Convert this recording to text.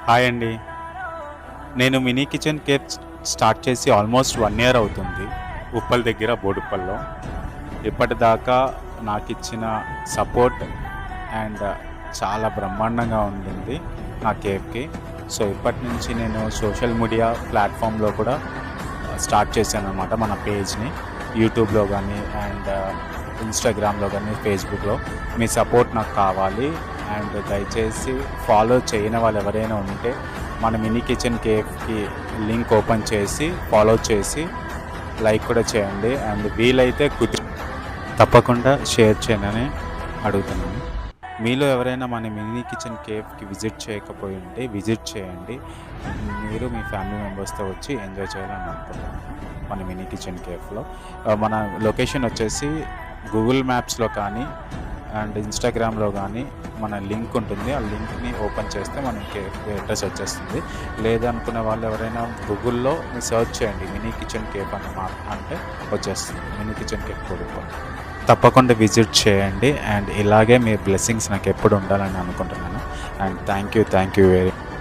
Hi అండి. నేను mini kitchen cafe start చేసి ఆల్మోస్ట్ 1 ఇయర్ అవుతుంది. ఉప్పల్ దగ్గర బోడుప్పల్లో. ఇప్పటిదాకా నాకిచ్చిన సపోర్ట్ అండ్ చాలా బ్రహ్మాండంగా ఉండింది నా కేఫ్‌కి. సో, ఇప్పటి నుంచి నేను సోషల్ మీడియా ప్లాట్‌ఫామ్‌లో కూడా స్టార్ట్ చేశాననమాట మన పేజ్‌ని. యూట్యూబ్‌లో గానీ అండ్ ఇన్‌స్టాగ్రామ్‌లో గానీ, ఫేస్‌బుక్‌లో. మీ సపోర్ట్ నాకు కావాలి. అండ్ దయచేసి ఫాలో చేయని వాళ్ళు ఎవరైనా ఉంటే మన మినీ కిచెన్ కేఫ్‌కి లింక్ ఓపెన్ చేసి ఫాలో చేసి లైక్ కూడా చేయండి. అండ్ వీలైతే తప్పకుండా షేర్ చేయనని అడుగుతున్నాను. మీలో ఎవరైనా మన మినీ కిచెన్ కేఫ్‌కి విజిట్ చేయకపోయి ఉంటే విజిట్ చేయండి. మీరు మీ ఫ్యామిలీ మెంబర్స్‌తో వచ్చి ఎంజాయ్ చేయాలని అనుకుంటున్నాను మన మినీ కిచెన్ కేఫ్‌లో. మన లొకేషన్ వచ్చేసి గూగుల్ మ్యాప్స్‌లో కానీ అండ్ ఇన్‌స్టాగ్రామ్‌లో కానీ మన లింక్ ఉంటుంది. ఆ లింక్‌ని ఓపెన్ చేస్తే మనకి అడ్రస్ వచ్చేస్తుంది. లేదనుకునే వాళ్ళు ఎవరైనా గూగుల్‌లో సెర్చ్ చేయండి మినీ కిచెన్ కేఫ్ అంటే వచ్చేస్తుంది. Mini kitchen cafe Boduppal. తప్పకుండా విజిట్ చేయండి. అండ్ ఇలాగే మీ బ్లెస్సింగ్స్ నాకు ఎప్పుడు ఉండాలని అనుకుంటున్నాను. And thank you very